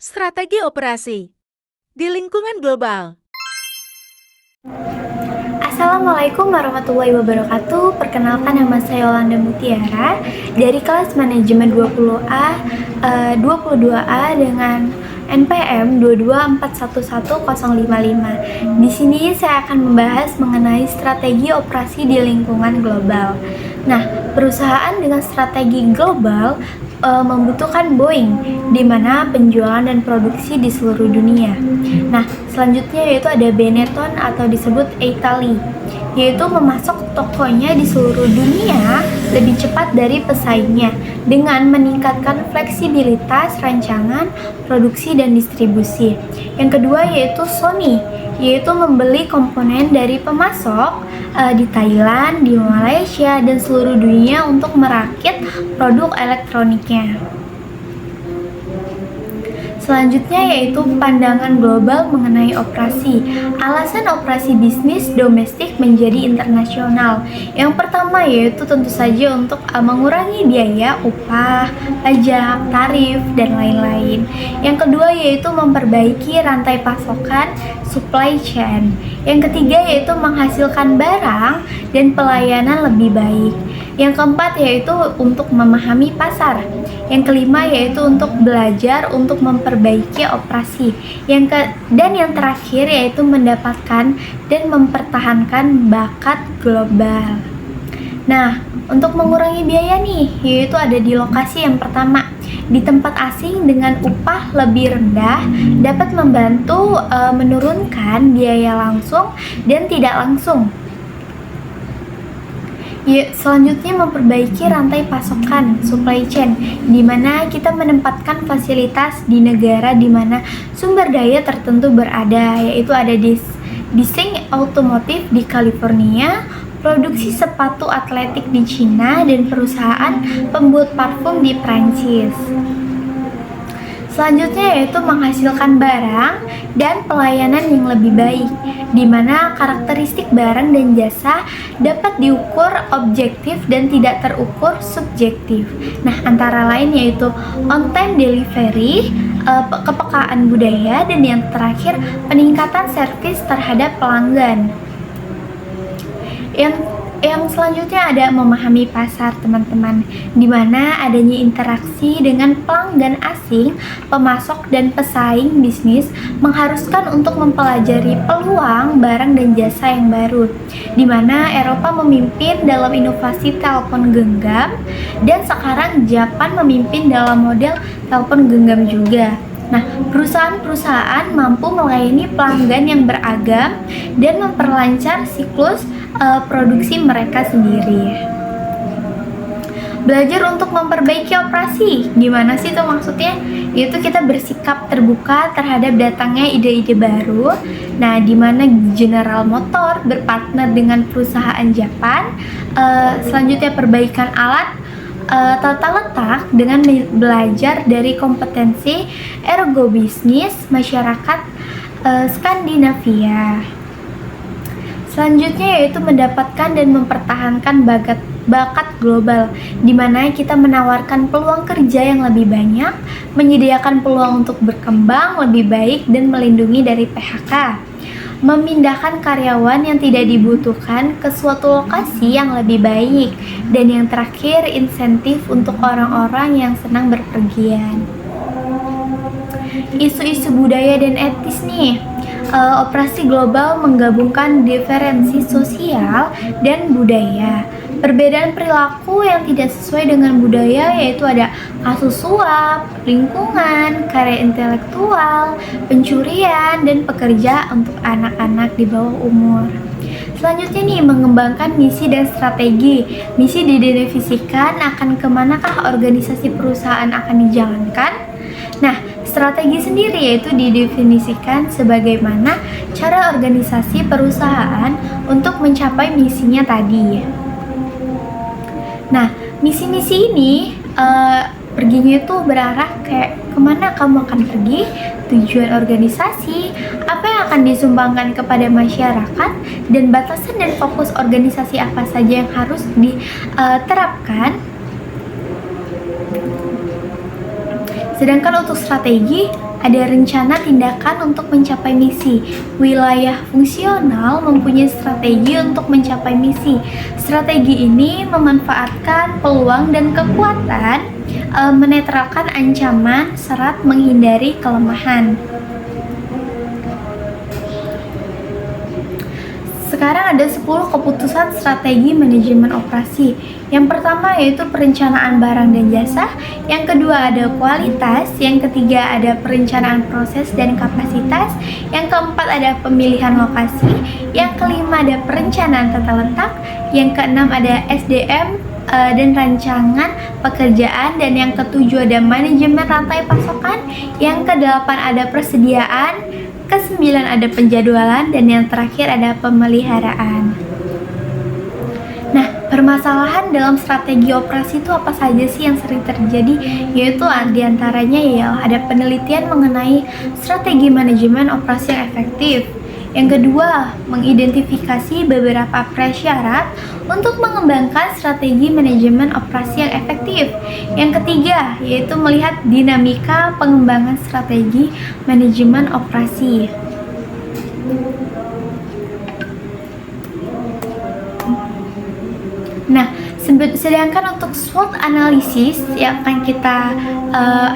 Strategi operasi di lingkungan global. Assalamualaikum warahmatullahi wabarakatuh. Perkenalkan, nama saya Yolanda Mutiara dari kelas manajemen 22A dengan NPM 224111055. Di sini saya akan membahas mengenai strategi operasi di lingkungan global. Nah, perusahaan dengan strategi global membutuhkan Boeing, di mana penjualan dan produksi di seluruh dunia. Nah, selanjutnya yaitu ada Benetton atau disebut Italy, yaitu memasok tokonya di seluruh dunia lebih cepat dari pesaingnya dengan meningkatkan fleksibilitas rancangan, produksi, dan distribusi. Yang kedua yaitu Sony, yaitu membeli komponen dari pemasok di Thailand, di Malaysia, dan seluruh dunia untuk merakit produk elektroniknya. Selanjutnya yaitu pandangan global mengenai operasi. Alasan operasi bisnis domestik menjadi internasional. Yang pertama yaitu tentu saja untuk mengurangi biaya, upah, pajak, tarif, dan lain-lain. Yang kedua yaitu memperbaiki rantai pasokan, supply chain. Yang ketiga yaitu menghasilkan barang dan pelayanan lebih baik. Yang keempat yaitu untuk memahami pasar. Yang kelima yaitu untuk belajar untuk memperbaiki operasi. Dan yang terakhir yaitu mendapatkan dan mempertahankan bakat global. Nah, untuk mengurangi biaya nih, yaitu ada di lokasi yang pertama. Di tempat asing dengan upah lebih rendah dapat membantu menurunkan biaya langsung dan tidak langsung. Selanjutnya memperbaiki rantai pasokan, supply chain, di mana kita menempatkan fasilitas di negara di mana sumber daya tertentu berada, yaitu ada di desain otomotif di California, produksi sepatu atletik di Cina, dan perusahaan pembuat parfum di Prancis. Selanjutnya yaitu menghasilkan barang dan pelayanan yang lebih baik, di mana karakteristik barang dan jasa dapat diukur objektif dan tidak terukur subjektif. Nah, antara lain yaitu on-time delivery, kepekaan budaya, dan yang terakhir peningkatan servis terhadap pelanggan. Yang selanjutnya ada memahami pasar, teman-teman, di mana adanya interaksi dengan pelanggan asing, pemasok, dan pesaing bisnis mengharuskan untuk mempelajari peluang barang dan jasa yang baru, di mana Eropa memimpin dalam inovasi telepon genggam dan sekarang Jepang memimpin dalam model telepon genggam juga. Nah, perusahaan-perusahaan mampu melayani pelanggan yang beragam dan memperlancar siklus produksi mereka sendiri. Belajar untuk memperbaiki operasi, gimana sih itu maksudnya? Yaitu kita bersikap terbuka terhadap datangnya ide-ide baru. Nah, di mana General Motor berpartner dengan perusahaan Jepang. Selanjutnya perbaikan alat tata letak dengan belajar dari kompetensi ergo bisnis masyarakat Skandinavia. Selanjutnya yaitu mendapatkan dan mempertahankan bakat global, di mana kita menawarkan peluang kerja yang lebih banyak, menyediakan peluang untuk berkembang lebih baik, dan melindungi dari PHK. Memindahkan karyawan yang tidak dibutuhkan ke suatu lokasi yang lebih baik, dan yang terakhir insentif untuk orang-orang yang senang berpergian. Isu-isu budaya dan etis nih. Operasi global menggabungkan diferensi sosial dan budaya. Perbedaan perilaku yang tidak sesuai dengan budaya yaitu ada kasus suap, lingkungan, karya intelektual, pencurian, dan pekerja untuk anak-anak di bawah umur. Selanjutnya nih, mengembangkan misi dan strategi. Misi didefinisikan akan kemanakah organisasi perusahaan akan dijalankan. Nah, strategi sendiri yaitu didefinisikan sebagaimana cara organisasi perusahaan untuk mencapai misinya tadi. Nah, misi-misi ini perginya itu berarah kayak kemana kamu akan pergi, tujuan organisasi, apa yang akan disumbangkan kepada masyarakat, dan batasan dan fokus organisasi apa saja yang harus diterapkan. Sedangkan untuk strategi, ada rencana tindakan untuk mencapai misi. Wilayah fungsional mempunyai strategi untuk mencapai misi. Strategi ini memanfaatkan peluang dan kekuatan, menetralkan ancaman, serta menghindari kelemahan. Sekarang ada 10 keputusan strategi manajemen operasi. Yang pertama yaitu perencanaan barang dan jasa, yang kedua ada kualitas, yang ketiga ada perencanaan proses dan kapasitas, yang keempat ada pemilihan lokasi, yang kelima ada perencanaan tata letak, yang keenam ada SDM dan rancangan pekerjaan, dan yang ketujuh ada manajemen rantai pasokan, yang kedelapan ada persediaan, kesembilan ada penjadwalan, dan yang terakhir ada pemeliharaan. Nah, permasalahan dalam strategi operasi itu apa saja sih yang sering terjadi? Yaitu diantaranya ya ada penelitian mengenai strategi manajemen operasi yang efektif. Yang kedua, mengidentifikasi beberapa prasyarat untuk mengembangkan strategi manajemen operasi yang efektif. Yang ketiga, yaitu melihat dinamika pengembangan strategi manajemen operasi. Nah, sedangkan untuk SWOT analisis yang akan kita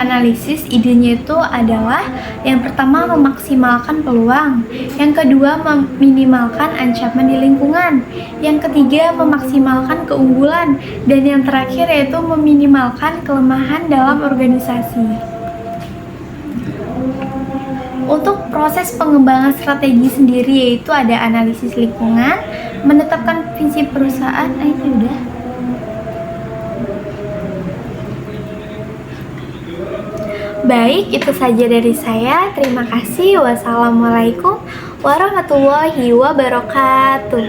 analisis, idenya itu adalah yang pertama memaksimalkan peluang, yang kedua meminimalkan ancaman di lingkungan, yang ketiga memaksimalkan keunggulan, dan yang terakhir yaitu meminimalkan kelemahan dalam organisasi. Untuk proses pengembangan strategi sendiri yaitu ada analisis lingkungan, menetapkan visi perusahaan, itu udah. Baik, itu saja dari saya. Terima kasih. Wassalamualaikum warahmatullahi wabarakatuh.